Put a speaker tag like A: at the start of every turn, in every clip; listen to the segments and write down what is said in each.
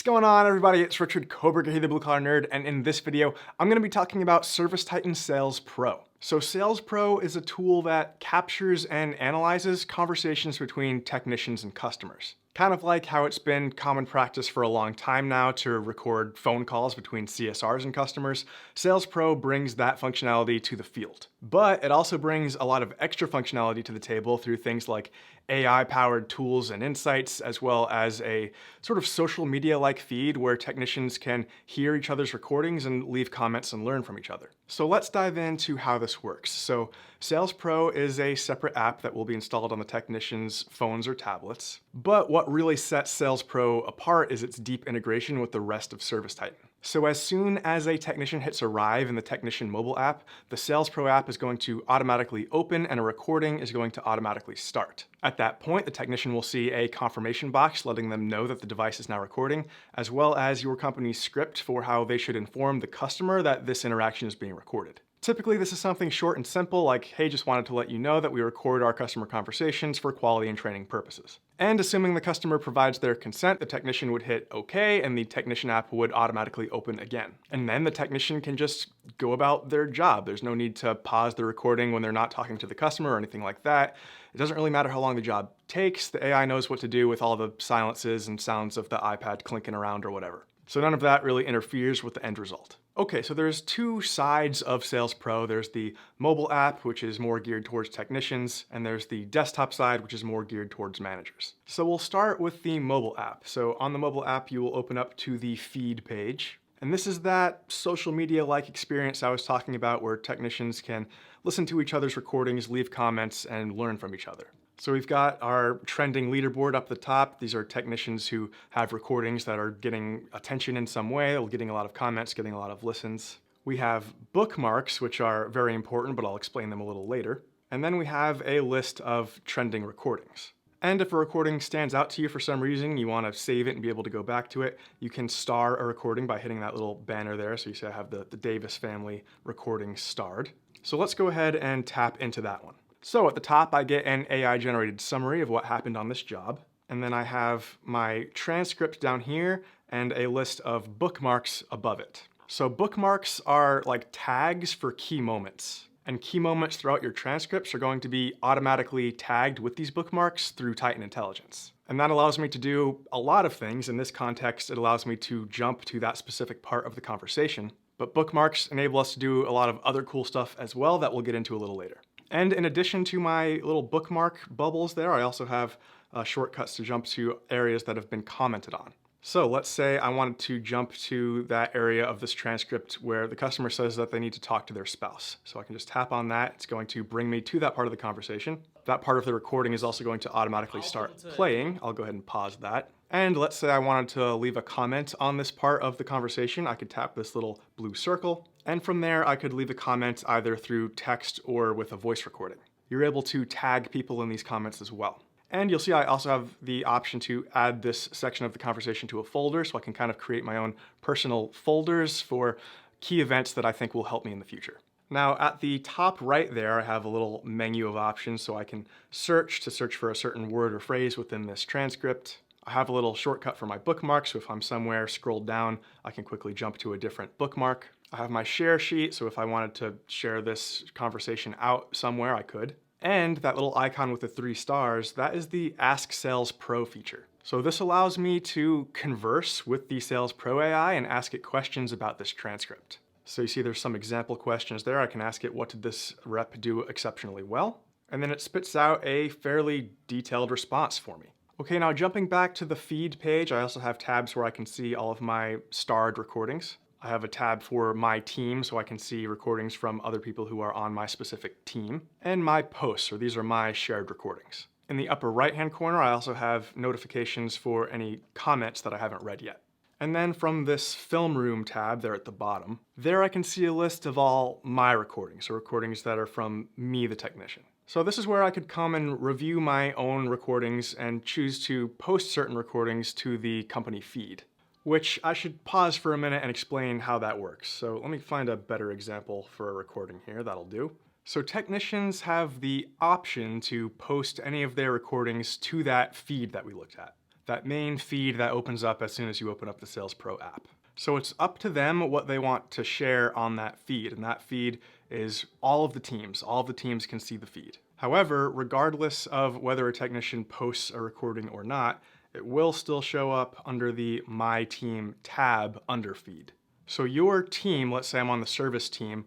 A: going on, everybody? It's Richard Koberger, the Blue Collar Nerd, and in this video, I'm going to be talking about ServiceTitan Sales Pro. So Sales Pro is a tool that captures and analyzes conversations between technicians and customers. Kind of like how it's been common practice for a long time now to record phone calls between CSRs and customers, Sales Pro brings that functionality to the field. But it also brings a lot of extra functionality to the table through things like AI-powered tools and insights, as well as a sort of social media-like feed where technicians can hear each other's recordings and leave comments and learn from each other. So let's dive into how this works. So Sales Pro is a separate app that will be installed on the technicians' phones or tablets. But what really sets Sales Pro apart is its deep integration with the rest of ServiceTitan. So as soon as a technician hits arrive in the technician mobile app, the Sales Pro app is going to automatically open and a recording is going to automatically start. At that point, the technician will see a confirmation box letting them know that the device is now recording, as well as your company's script for how they should inform the customer that this interaction is being recorded. Typically, this is something short and simple like, hey, just wanted to let you know that we record our customer conversations for quality and training purposes. And assuming the customer provides their consent, the technician would hit OK and the technician app would automatically open again. And then the technician can just go about their job. There's no need to pause the recording when they're not talking to the customer or anything like that. It doesn't really matter how long the job takes. The AI knows what to do with all the silences and sounds of the iPad clinking around or whatever. So none of that really interferes with the end result. Okay, so there's two sides of Sales Pro. There's the mobile app, which is more geared towards technicians, and there's the desktop side, which is more geared towards managers. So we'll start with the mobile app. So on the mobile app, you will open up to the feed page. And this is that social media-like experience I was talking about where technicians can listen to each other's recordings, leave comments, and learn from each other. So we've got our trending leaderboard up the top. These are technicians who have recordings that are getting attention in some way, or getting a lot of comments, getting a lot of listens. We have bookmarks, which are very important, but I'll explain them a little later. And then we have a list of trending recordings. And if a recording stands out to you for some reason, you want to save it and be able to go back to it, you can star a recording by hitting that little banner there. So you see I have the Davis family recording starred. So let's go ahead and tap into that one. So at the top, I get an AI-generated summary of what happened on this job. And then I have my transcript down here and a list of bookmarks above it. So bookmarks are like tags for key moments. And key moments throughout your transcripts are going to be automatically tagged with these bookmarks through Titan Intelligence. And that allows me to do a lot of things. In this context, it allows me to jump to that specific part of the conversation. But bookmarks enable us to do a lot of other cool stuff as well that we'll get into a little later. And in addition to my little bookmark bubbles there, I also have shortcuts to jump to areas that have been commented on. So let's say I wanted to jump to that area of this transcript where the customer says that they need to talk to their spouse. So I can just tap on that. It's going to bring me to that part of the conversation. That part of the recording is also going to automatically start playing. I'll go ahead and pause that. And let's say I wanted to leave a comment on this part of the conversation. I could tap this little blue circle. And from there, I could leave a comment either through text or with a voice recording. You're able to tag people in these comments as well. And you'll see I also have the option to add this section of the conversation to a folder, so I can kind of create my own personal folders for key events that I think will help me in the future. Now at the top right there, I have a little menu of options, so I can search for a certain word or phrase within this transcript. I have a little shortcut for my bookmarks, so if I'm somewhere scrolled down, I can quickly jump to a different bookmark. I have my share sheet, so if I wanted to share this conversation out somewhere, I could. And that little icon with the 3 stars, that is the Ask Sales Pro feature. So this allows me to converse with the Sales Pro AI and ask it questions about this transcript. So you see there's some example questions there. I can ask it, what did this rep do exceptionally well? And then it spits out a fairly detailed response for me. Okay, now jumping back to the feed page, I also have tabs where I can see all of my starred recordings. I have a tab for my team, so I can see recordings from other people who are on my specific team. And my posts, or these are my shared recordings. In the upper right-hand corner, I also have notifications for any comments that I haven't read yet. And then from this Film Room tab there at the bottom, there I can see a list of all my recordings, so recordings that are from me, the technician. So this is where I could come and review my own recordings and choose to post certain recordings to the company feed, which I should pause for a minute and explain how that works. So let me find a better example for a recording here, that'll do. So technicians have the option to post any of their recordings to that feed that we looked at. that main feed that opens up as soon as you open up the Sales Pro app. So it's up to them what they want to share on that feed, and that feed is all of the teams. All of the teams can see the feed. However, regardless of whether a technician posts a recording or not, it will still show up under the My Team tab under feed. So your team, let's say I'm on the service team,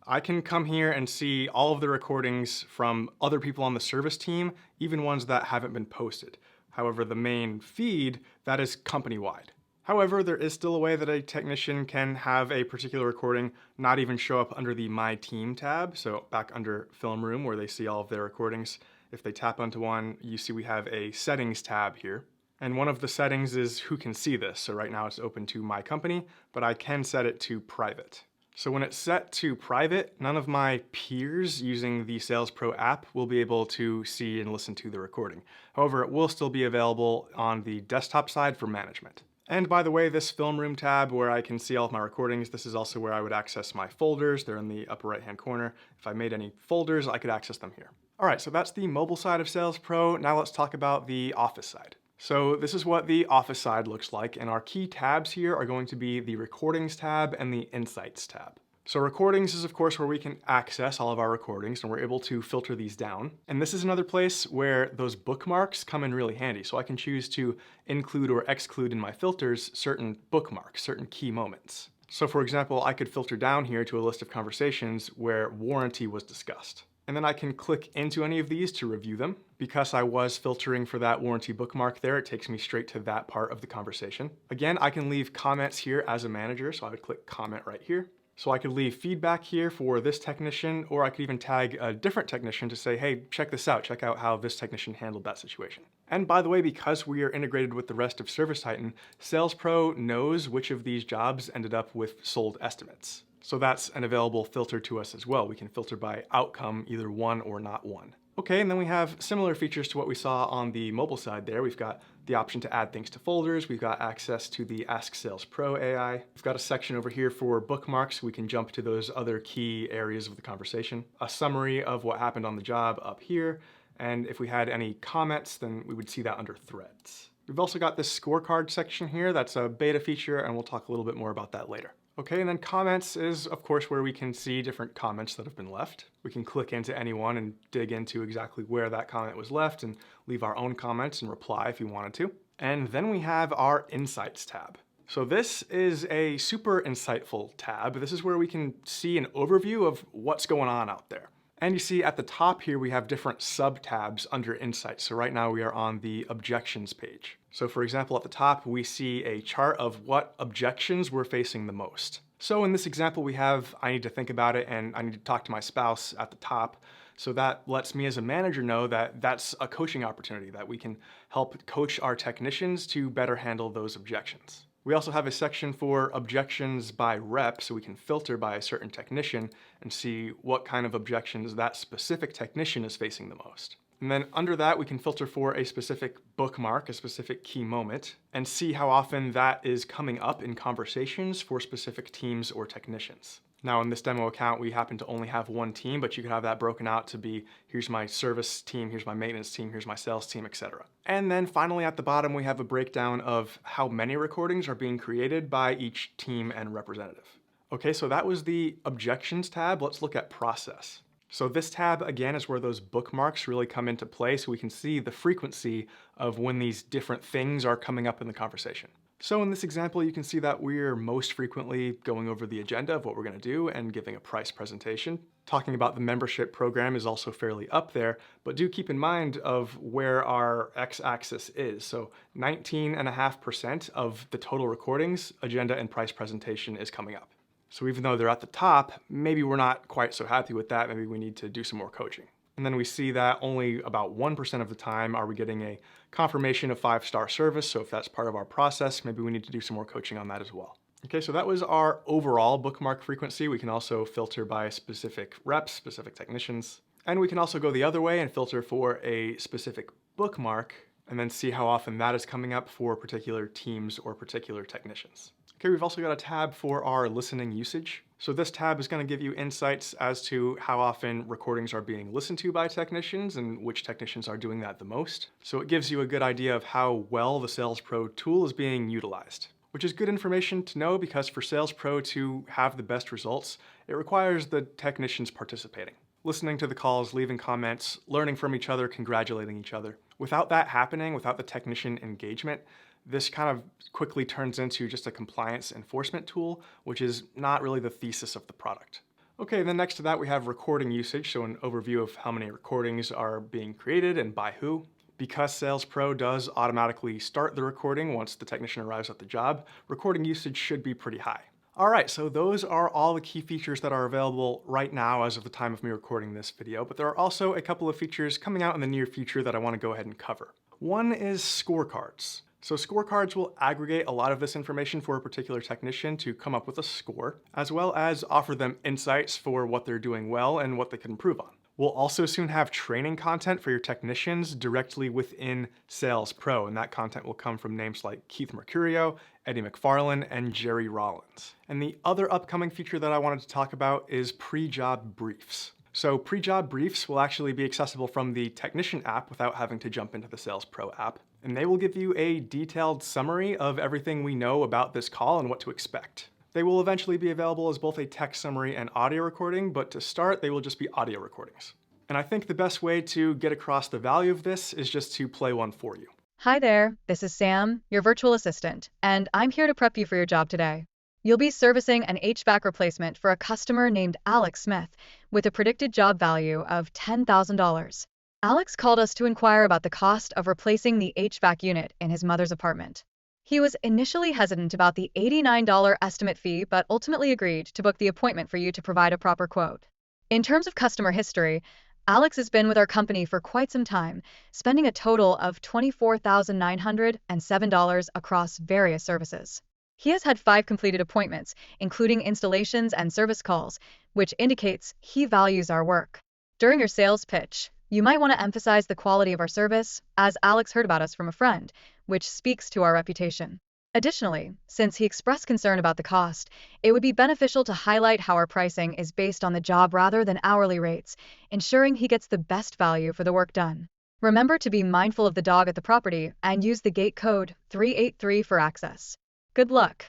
A: I can come here and see all of the recordings from other people on the service team, even ones that haven't been posted. However, the main feed, that is company-wide. However, there is still a way that a technician can have a particular recording not even show up under the My Team tab. So back under Film Room where they see all of their recordings, if they tap onto one, you see we have a Settings tab here. And one of the settings is who can see this. So right now it's open to my company, but I can set it to private. So when it's set to private, none of my peers using the Sales Pro app will be able to see and listen to the recording. However, it will still be available on the desktop side for management. And by the way, this Film Room tab where I can see all of my recordings, this is also where I would access my folders. They're in the upper right-hand corner. If I made any folders, I could access them here. All right, so that's the mobile side of Sales Pro. Now let's talk about the Office side. So this is what the Office side looks like, and our key tabs here are going to be the Recordings tab and the Insights tab. So recordings is of course where we can access all of our recordings and we're able to filter these down. And this is another place where those bookmarks come in really handy. So I can choose to include or exclude in my filters certain bookmarks, certain key moments. So for example, I could filter down here to a list of conversations where warranty was discussed. And then I can click into any of these to review them. Because I was filtering for that warranty bookmark there, it takes me straight to that part of the conversation. Again, I can leave comments here as a manager, so I would click comment right here. So I could leave feedback here for this technician, or I could even tag a different technician to say, hey, check this out. Check out how this technician handled that situation. And by the way, because we are integrated with the rest of ServiceTitan, Sales Pro knows which of these jobs ended up with sold estimates. So that's an available filter to us as well. We can filter by outcome, either one or not one. Okay, and then we have similar features to what we saw on the mobile side there. We've got the option to add things to folders. We've got access to the Ask Sales Pro AI. We've got a section over here for bookmarks. We can jump to those other key areas of the conversation. A summary of what happened on the job up here. And if we had any comments, then we would see that under threads. We've also got this scorecard section here. That's a beta feature, and we'll talk a little bit more about that later. Okay, and then comments is, of course, where we can see different comments that have been left. We can click into any one and dig into exactly where that comment was left and leave our own comments and reply if you wanted to. And then we have our Insights tab. So this is a super insightful tab. This is where we can see an overview of what's going on out there. And you see at the top here, we have different sub-tabs under Insights. So right now we are on the Objections page. So for example, at the top, we see a chart of what objections we're facing the most. So in this example, we have, I need to think about it and I need to talk to my spouse at the top. So that lets me as a manager know that that's a coaching opportunity, that we can help coach our technicians to better handle those objections. We also have a section for objections by rep, so we can filter by a certain technician and see what kind of objections that specific technician is facing the most. And then under that, we can filter for a specific bookmark, a specific key moment, and see how often that is coming up in conversations for specific teams or technicians. Now in this demo account, we happen to only have one team, but you could have that broken out to be, here's my service team, here's my maintenance team, here's my sales team, etc. And then finally at the bottom, we have a breakdown of how many recordings are being created by each team and representative. Okay, so that was the Objections tab. Let's look at Process. So this tab, again, is where those bookmarks really come into play, so we can see the frequency of when these different things are coming up in the conversation. So in this example, you can see that we're most frequently going over the agenda of what we're going to do and giving a price presentation. Talking about the membership program is also fairly up there, but do keep in mind of where our x-axis is. So 19.5% of the total recordings, agenda and price presentation is coming up. So even though they're at the top, maybe we're not quite so happy with that. Maybe we need to do some more coaching. And then we see that only about 1% of the time are we getting a confirmation of 5-star service. So if that's part of our process, maybe we need to do some more coaching on that as well. Okay, so that was our overall bookmark frequency. We can also filter by specific reps, specific technicians. And we can also go the other way and filter for a specific bookmark and then see how often that is coming up for particular teams or particular technicians. Okay, we've also got a tab for our listening usage. So this tab is going to give you insights as to how often recordings are being listened to by technicians and which technicians are doing that the most. So it gives you a good idea of how well the Sales Pro tool is being utilized, which is good information to know because for Sales Pro to have the best results, it requires the technicians participating, listening to the calls, leaving comments, learning from each other, congratulating each other. Without that happening, without the technician engagement, this kind of quickly turns into just a compliance enforcement tool, which is not really the thesis of the product. Okay, then next to that we have recording usage, so an overview of how many recordings are being created and by who. Because Sales Pro does automatically start the recording once the technician arrives at the job, recording usage should be pretty high. All right, so those are all the key features that are available right now as of the time of me recording this video, but there are also a couple of features coming out in the near future that I want to go ahead and cover. One is scorecards. So scorecards will aggregate a lot of this information for a particular technician to come up with a score, as well as offer them insights for what they're doing well and what they can improve on. We'll also soon have training content for your technicians directly within Sales Pro, and that content will come from names like Keith Mercurio, Eddie McFarlane, and Jerry Rollins. And the other upcoming feature that I wanted to talk about is pre-job briefs. So pre-job briefs will actually be accessible from the Technician app without having to jump into the Sales Pro app. And they will give you a detailed summary of everything we know about this call and what to expect. They will eventually be available as both a text summary and audio recording, but to start, they will just be audio recordings. And I think the best way to get across the value of this is just to play one for you.
B: Hi there, this is Sam, your virtual assistant, and I'm here to prep you for your job today. You'll be servicing an HVAC replacement for a customer named Alex Smith with a predicted job value of $10,000. Alex called us to inquire about the cost of replacing the HVAC unit in his mother's apartment. He was initially hesitant about the $89 estimate fee, but ultimately agreed to book the appointment for you to provide a proper quote. In terms of customer history, Alex has been with our company for quite some time, spending a total of $24,907 across various services. He has had 5 completed appointments, including installations and service calls, which indicates he values our work. During your sales pitch, you might want to emphasize the quality of our service, as Alex heard about us from a friend, which speaks to our reputation. Additionally, since he expressed concern about the cost, it would be beneficial to highlight how our pricing is based on the job rather than hourly rates, ensuring he gets the best value for the work done. Remember to be mindful of the dog at the property and use the gate code 383 for access. Good luck.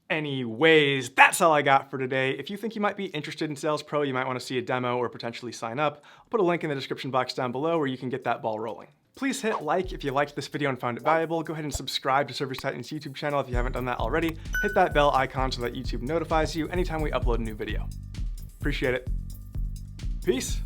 A: Anyways, that's all I got for today. If you think you might be interested in Sales Pro, you might want to see a demo or potentially sign up, I'll put a link in the description box down below where you can get that ball rolling. Please hit like if you liked this video and found it valuable. Go ahead and subscribe to ServiceTitan's YouTube channel if you haven't done that already. Hit that bell icon so that YouTube notifies you anytime we upload a new video. Appreciate it. Peace.